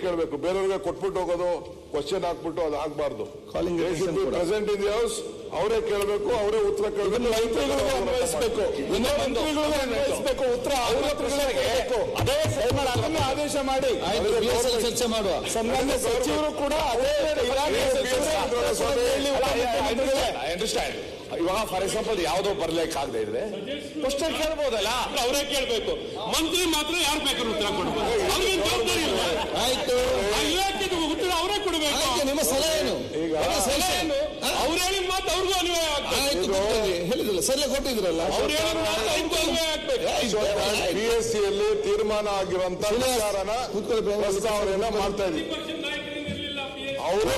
ಕೇಳಬೇಕು, ಬೇರೆಯವ್ರಿಗೆ ಕೊಟ್ಬಿಟ್ಟು ಹೋಗೋದು, ಕ್ವಶನ್ ಹಾಕ್ಬಿಟ್ಟು ಅದು ಆಗ್ಬಾರ್ದು. ಪ್ರೆಸೆಂಟ್ ಇನ್ ದಿ ಹೌಸ್, ಅವರೇ ಕೇಳಬೇಕು, ಅವರೇ ಉತ್ತರ ಕೇಳಬೇಕು, ಉತ್ತರ ಆದೇಶ ಮಾಡಿ ಚರ್ಚೆ ಮಾಡುವ. ಸನ್ಮಾನ್ಯ ಸಚಿವರು ಕೂಡ ಇವಾಗ ಫಾರ್ ಎಕ್ಸಾಂಪಲ್ ಯಾವ್ದೋ ಬರ್ಲಿಕ್ಕೆ ಆಗದೆ ಇದ್ರೆ ಕ್ವಶನ್ ಕೇಳ್ಬೋದಲ್ಲ, ಅವರೇ ಕೇಳಬೇಕು. ಮಂತ್ರಿ ಮಾತ್ರ ಯಾರು ಬೇಕಾದ್ರೂ ಉತ್ತರ ಕೊಡ್ಬೋದು. ಅವ್ರಿಗೆ ಜವಾಬ್ದಾರಿ ಇಲ್ಲ. ಆಯ್ತು, ಇಲಾಖೆದು ಉತ್ತರ ಅವರೇ ಕೊಡಬೇಕು. ನಿಮ್ಮ ಸಲಹೆ ಏನು? ಈಗ ಅವ್ರು ಹೇಳಿದ ಮಾತು ಅವ್ರಿಗೂ ಅನ್ವಯ ಆಗ್ಬೇಕು. ಹೇಳಿದ್ರಲ್ಲ, ಸರಿಯಾಗಿ ಕೊಟ್ಟಿದ್ರಲ್ಲ, ಅವ್ರು ಹೇಳಿದ ಮಾತು ಅವ್ರಿಗೂ ಅನ್ವಯ ಆಗ್ಬೇಕು. PSCಯಲ್ಲಿ ತೀರ್ಮಾನ ಆಗಿರುವಂತ ವಿಚಾರನ ಪ್ರಸ್ತಾವನೆಯನ್ನ ಮಾಡ್ತಾ ಇದ್ದೀವಿ. ಅವರು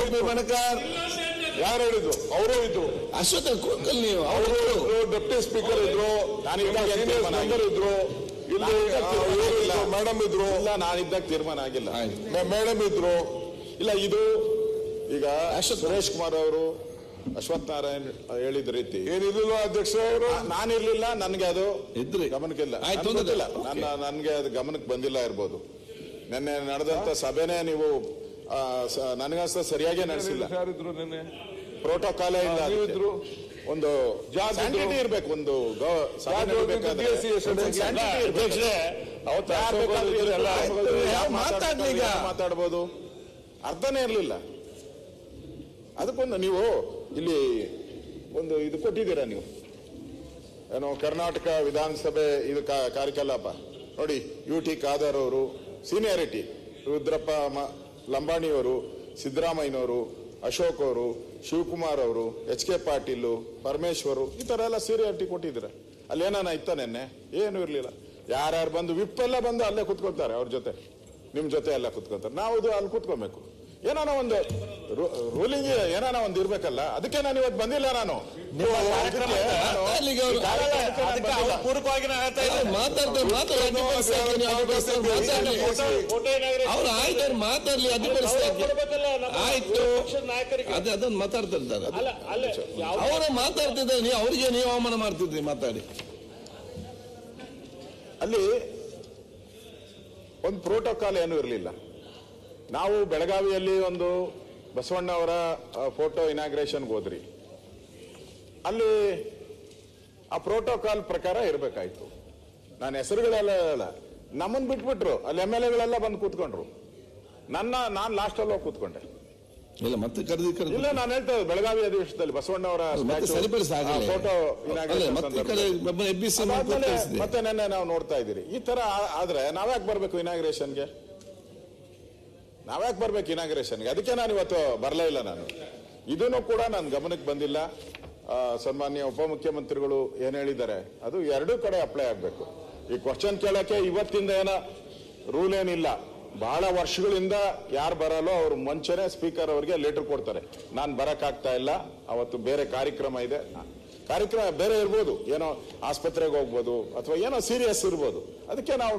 ಯಾರು ಹೇಳಿದ್ರು? ಅವರು ಇದ್ರು, ಅಶ್ವತ್ಥ ಕೂತ್ಕಲ್, ನೀವು ಅವರು ಡೆಪ್ಟಿ ಸ್ಪೀಕರ್ ಇದ್ರು, ಮೆಂಬರ್ ಇದ್ರು, ಇಲ್ಲಿ ಮೇಡಮ್ ಇದ್ರು. ಇಲ್ಲ, ನಾನಿದ್ದಾಗ ತೀರ್ಮಾನ ಆಗಿಲ್ಲ, ಮೇಡಮ್ ಇದ್ರು. ಇಲ್ಲ, ಇದು ಈಗ ಸುರೇಶ್ ಕುಮಾರ್ ಅವರು ಅಶ್ವಥ್ ನಾರಾಯಣ್ ಹೇಳಿದ ರೀತಿ ಏನಿರ್ಲಿಲ್ಲ ಅಧ್ಯಕ್ಷ ಅವರು, ನಾನಿರ್ಲಿಲ್ಲ, ನನ್ಗೆ ಅದು ಇದ್ರಿ ಗಮನಕ್ಕಿಲ್ಲ, ಗೊತ್ತಿಲ್ಲ, ನನ್ಗೆ ಅದು ಗಮನಕ್ಕೆ ಬಂದಿಲ್ಲ ಇರ್ಬೋದು. ನಿನ್ನೆ ನಡೆದಂತ ಸಭೆನೇ ನೀವು ನನಗನ್ಸ ಸರಿಯಾಗಿ ನಡೆಸಿಲ್ಲ. ಪ್ರೋಟೋಕಾಲ್ ಇದ್ರು, ಒಂದು ಸ್ಯಾನಿಟಿ ಇರ್ಬೇಕು, ಒಂದು ಮಾತಾಡ್ಬೋದು, ಅರ್ಥನೇ ಇರ್ಲಿಲ್ಲ. ಅದಕ್ಕೊಂದು ನೀವು ಇಲ್ಲಿ ಒಂದು ಇದು ಕೊಟ್ಟಿದ್ದೀರಾ, ನೀವು ಏನೋ ಕರ್ನಾಟಕ ವಿಧಾನಸಭೆ ಇದು ಕಾರ್ಯಕಲಾಪ ನೋಡಿ. UT ಖಾದರ್ ಅವರು ಸೀನಿಯಾರಿಟಿ, ರುದ್ರಪ್ಪ ಲಂಬಾಣಿಯವರು, ಸಿದ್ದರಾಮಯ್ಯನವರು, ಅಶೋಕ್ ಅವರು, ಶಿವಕುಮಾರ್ ಅವರು, HK ಪಾಟೀಲ್, ಪರಮೇಶ್ವರು, ಈ ತರ ಎಲ್ಲ ಸೀನಿಯಾರಿಟಿ ಕೊಟ್ಟಿದ್ದೀರ. ಅಲ್ಲಿ ಏನಾನ ಇತ್ತ ನೆನ್ನೆ? ಏನು ಇರ್ಲಿಲ್ಲ. ಯಾರ್ಯಾರು ಬಂದು ವಿಪ್ಪೆಲ್ಲ ಬಂದು ಅಲ್ಲೇ ಕುತ್ಕೊಳ್ತಾರೆ, ಅವ್ರ ಜೊತೆ ನಿಮ್ ಜೊತೆ ಎಲ್ಲ ಕುತ್ಕೊಳ್ತಾರೆ. ನಾವು ಅಲ್ಲಿ ಕುತ್ಕೊಬೇಕು. ಏನಾನ ಒಂದು ರೂಲಿಂಗ್ ಏನಾನ ಒಂದು ಇರ್ಬೇಕಲ್ಲ. ಅದಕ್ಕೆ ನಾನು ಇವತ್ತು ಬಂದಿಲ್ಲ. ನಾನು ಪೂರ್ವಕವಾಗಿ ಮಾತಾಡ್ಲಿ, ಆಯ್ತು, ಅದನ್ನ ಮಾತಾಡ್ತಿರ್ತಾರೆ, ಅವರೇ ಮಾತಾಡ್ತಿದ್ದಾರೆ. ನೀವು ಅವ್ರಿಗೆ ನೀವು ಅವಮಾನ ಮಾಡ್ತಿದ್ರಿ ಮಾತಾಡಿ. ಅಲ್ಲಿ ಒಂದು ಪ್ರೋಟೋಕಾಲ್ ಏನೂ ಇರಲಿಲ್ಲ. ನಾವು ಬೆಳಗಾವಿಯಲ್ಲಿ ಒಂದು ಬಸವಣ್ಣ ಅವರ ಫೋಟೋ ಇನಾಗ್ರೇಷನ್ಗೆ ಹೋದ್ರಿ. ಅಲ್ಲಿ ಆ ಪ್ರೋಟೋಕಾಲ್ ಪ್ರಕಾರ ಇರಬೇಕಾಯ್ತು. ನಾನು ಹೆಸರುಗಳೆಲ್ಲ ನಮ್ಮನ್ನು ಬಿಟ್ಬಿಟ್ರು. ಅಲ್ಲಿ MLA ಬಂದು ಕೂತ್ಕೊಂಡ್ರು. ನಾನು ಲಾಸ್ಟಲ್ಲಿ ಹೋಗಿ ಕೂತ್ಕೊಂಡೆ. ಇಲ್ಲ, ಮತ್ತೆ ಇಲ್ಲ, ನಾನು ಹೇಳ್ತಾ ಬೆಳಗಾವಿ ಅಧಿವೇಶನದಲ್ಲಿ ಬಸವಣ್ಣ ಅವರ ಫೋಟೋ ಮತ್ತೆ ನೆನ್ನೆ ನಾವು ನೋಡ್ತಾ ಇದ್ದೀರಿ. ಈ ತರ ಆದ್ರೆ ನಾವ್ಯಾಕೆ ಬರ್ಬೇಕು ಇನಾಗ್ರೇಷನ್ಗೆ? ಅದಕ್ಕೆ ನಾನು ಇವತ್ತು ಬರಲೇ ಇಲ್ಲ. ನಾನು ಇದನ್ನು ಕೂಡ ನನ್ನ ಗಮನಕ್ಕೆ ಬಂದಿಲ್ಲ. ಸನ್ಮಾನ್ಯ ಉಪಮುಖ್ಯಮಂತ್ರಿಗಳು ಏನ್ ಹೇಳಿದ್ದಾರೆ ಅದು ಎರಡೂ ಕಡೆ ಅಪ್ಲೈ ಆಗ್ಬೇಕು. ಈ ಕ್ವಶನ್ ಕೇಳಕ್ಕೆ ಇವತ್ತಿಂದ ಏನೋ ರೂಲ್ ಏನಿಲ್ಲ. ಬಹಳ ವರ್ಷಗಳಿಂದ ಯಾರು ಬರಲ್ಲೋ ಅವ್ರು ಮುಂಚೆನೆ ಸ್ಪೀಕರ್ ಅವರಿಗೆ ಲೆಟರ್ ಕೊಡ್ತಾರೆ, ನಾನು ಬರಕ್ಕಾಗ್ತಾ ಇಲ್ಲ, ಅವತ್ತು ಬೇರೆ ಕಾರ್ಯಕ್ರಮ ಇದೆ. ಕಾರ್ಯಕ್ರಮ ಬೇರೆ ಇರ್ಬೋದು, ಏನೋ ಆಸ್ಪತ್ರೆಗೆ ಹೋಗ್ಬೋದು ಅಥವಾ ಏನೋ ಸೀರಿಯಸ್ ಇರ್ಬೋದು. ಅದಕ್ಕೆ ನಾವು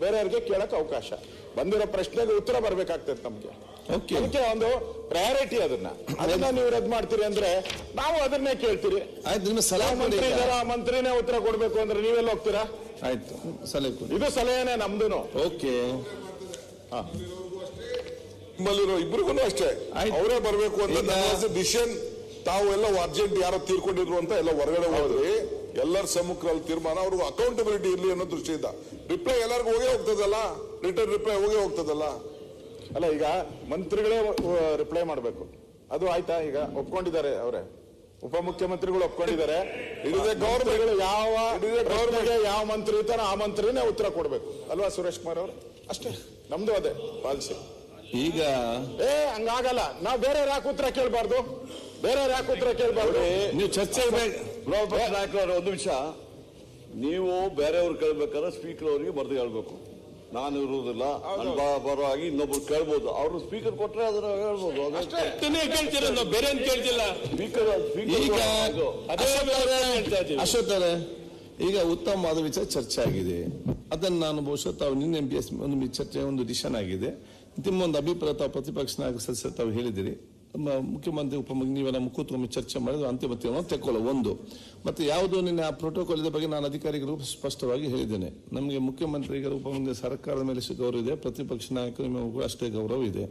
ಬೇರೆಯವ್ರಿಗೆ ಕೇಳಕ್ ಅವಕಾಶ. ಬಂದಿರೋ ಪ್ರಶ್ನೆಗೆ ಉತ್ತರ ಬರ್ಬೇಕಾಗ್ತದೆ ನಮ್ಗೆ. ಅದಕ್ಕೆ ಒಂದು ಪ್ರಯಾರಿಟಿ. ಅದನ್ನ ನೀವು ರದ್ದು ಮಾಡ್ತೀರಿ ಅಂದ್ರೆ ನಾವು ಅದನ್ನೇ ಕೇಳ್ತೀರಿ. ಮಂತ್ರಿನೇ ಉತ್ತರ ಕೊಡ್ಬೇಕು ಅಂದ್ರೆ ನೀವೆಲ್ಲ ಹೋಗ್ತೀರಾ? ಆಯ್ತು, ಸಲಹೆ ಇದು ಸಲಹೆನೆ ನಮ್ದು. ಓಕೆ, ನಿಮ್ಮಲ್ಲಿರೋ ಇಬ್ರಿಗೂ ಅಷ್ಟೇ, ಅವರೇ ಬರ್ಬೇಕು ಅಂತ ಡಿಸಿಷನ್. ತಾವು ಎಲ್ಲ ಅರ್ಜೆಂಟ್ ಯಾರೋ ತೀರ್ಕೊಂಡಿದ್ರು ಅಂತ ಎಲ್ಲ ಹೊರಗಡೆ ಹೋದ್ರಿ. ಎಲ್ಲರ ಸಮ್ಮುಖದಲ್ಲಿ ತೀರ್ಮಾನ, ಅವ್ರಿಗೂ ಅಕೌಂಟಬಿಲಿಟಿ ಇರ್ಲಿ ಅನ್ನೋ ದೃಷ್ಟಿಯಿಂದ ರಿಪ್ಲೈ ಎಲ್ಲರಿಗೂ ಹೋಗೇ ಹೋಗ್ತದಲ್ಲ, ರಿಟರ್ನ್ ರಿಪ್ಲೈ ಹೋಗೇ ಹೋಗ್ತದಲ್ಲ. ಅಲ್ಲ, ಈಗ ಮಂತ್ರಿಗಳೇ ರಿಪ್ಲೈ ಮಾಡಬೇಕು. ಅದು ಆಯ್ತಾ? ಈಗ ಒಪ್ಕೊಂಡಿದ್ದಾರೆ, ಅವರೇ ಉಪಮುಖ್ಯಮಂತ್ರಿಗಳು ಒಪ್ಕೊಂಡಿದ್ದಾರೆ. ಗವರ್ಮೆಂಟ್ ಯಾವ ಮಂತ್ರಿ ಇರ್ತಾರೋ ಆ ಮಂತ್ರಿನೇ ಉತ್ತರ ಕೊಡ್ಬೇಕು ಅಲ್ವಾ ಸುರೇಶ್ ಕುಮಾರ್ ಅವರು? ಅಷ್ಟೇ, ನಮ್ದು ಅದೇ ಪಾಲಿಸಿ. ಈಗ ಹಂಗಾಗಲ್ಲ. ನಾವು ಬೇರೆ ಯಾಕೆ ಉತ್ತರ ಕೇಳಬಾರ್ದು? ನೀವು ಚರ್ಚೆ ನಾಯಕರು ಒಂದು ನಿಮಿಷ, ನೀವು ಬೇರೆಯವ್ರು ಕೇಳ್ಬೇಕಾದ್ರೆ ಸ್ಪೀಕರ್ ಅವರಿಗೆ ಬರೆದು ಹೇಳ್ಬೇಕು. ನಾನು ಇರುವುದಿಲ್ಲ, ಪರವಾಗಿ ಇನ್ನೊಬ್ರು ಕೇಳ್ಬೋದು. ಅವರು ಸ್ಪೀಕರ್ ಕೊಟ್ರೆ ಅದನ್ನ ಹೇಳ್ಬೋದು. ಬೇರೆ ಕೇಳ್ತಿಲ್ಲ. ಅಶೋಕ್ ಅವರೇ, ಈಗ ಉತ್ತಮವಾದ ವಿಚಾರ ಚರ್ಚೆ ಆಗಿದೆ. ಅದನ್ನು ನಾನು ಬಹುಶಃ ತಾವು ನಿನ್ನೆ MPS ಒಂದು ಚರ್ಚೆ ಒಂದು ಡಿಸಿಷನ್ ಆಗಿದೆ. ನಿಮ್ಮ ಒಂದು ಅಭಿಪ್ರಾಯ ತಾವು ಪ್ರತಿಪಕ್ಷ ನಾಯಕ ಸದಸ್ಯರು ತಾವು ಹೇಳಿದಿರಿ, ಮುಖ್ಯಮಂತ್ರಿ ಉಪಮುಖ್ಯಮಂತ್ರಿ ನೀವೆಲ್ಲ ಕೂತ್ಕೊಂಡು ಚರ್ಚೆ ಮಾಡಿದ್ರೆ ಅಂತಿಮ ತೀರ್ಮಾನ ತೆಕ್ಕೊಳ್ಳೋ ಒಂದು. ಮತ್ತೆ ಯಾವುದು ನಿನ್ನ ಪ್ರೋಟೋಕಾಲ್ ಇದ ಬಗ್ಗೆ ನಾನು ಅಧಿಕಾರಿಗಳು ಸ್ಪಷ್ಟವಾಗಿ ಹೇಳಿದ್ದೇನೆ. ನಮಗೆ ಮುಖ್ಯಮಂತ್ರಿಗಳು ಉಪಮುಖ್ಯಮಂತ್ರಿ ಸರ್ಕಾರದ ಮೇಲೆ ಗೌರವ ಇದೆ, ಪ್ರತಿಪಕ್ಷ ನಾಯಕರು ನಿಮಗೂ ಕೂಡ ಅಷ್ಟೇ ಗೌರವ ಇದೆ.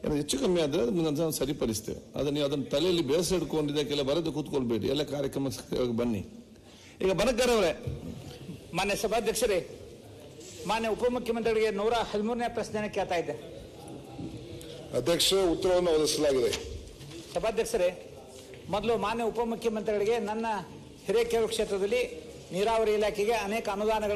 ಏನೋ ಹೆಚ್ಚು ಕಮ್ಮಿ ಆದರೆ ಅದನ್ನು ಸರಿಪಡಿಸ್ತೇವೆ. ಅದನ್ನು ನೀವು ಅದನ್ನು ತಲೆಯಲ್ಲಿ ಬೇಸರಿಟ್ಕೊಂಡಿದ್ದೆ ಕೆಲ ಬರೆದು ಕೂತ್ಕೊಳ್ಬೇಡಿ, ಎಲ್ಲ ಕಾರ್ಯಕ್ರಮಕ್ಕೆ ಬನ್ನಿ. ಈಗ ಬನಕರವರೇ. ಮಾನ್ಯ ಸಭಾಧ್ಯಕ್ಷರೇ, ಮಾನ್ಯ ಉಪಮುಖ್ಯಮಂತ್ರಿಗಳಿಗೆ 113ನೇ ಪ್ರಶ್ನೆ ಕೇಳ್ತಾ ಇದ್ದೆ. ಅಧ್ಯಕ್ಷ, ಉತ್ತರವನ್ನು ಒದಗಿಸಲಾಗಿದೆ. ಸಭಾಧ್ಯಕ್ಷರೇ, ಮೊದಲು ಮಾನ್ಯ ಉಪಮುಖ್ಯಮಂತ್ರಿಗಳಿಗೆ ನನ್ನ ಹಿರೇಕೆರೂರು ಕ್ಷೇತ್ರದಲ್ಲಿ ನೀರಾವರಿ ಇಲಾಖೆಗೆ ಅನೇಕ ಅನುದಾನಗಳನ್ನು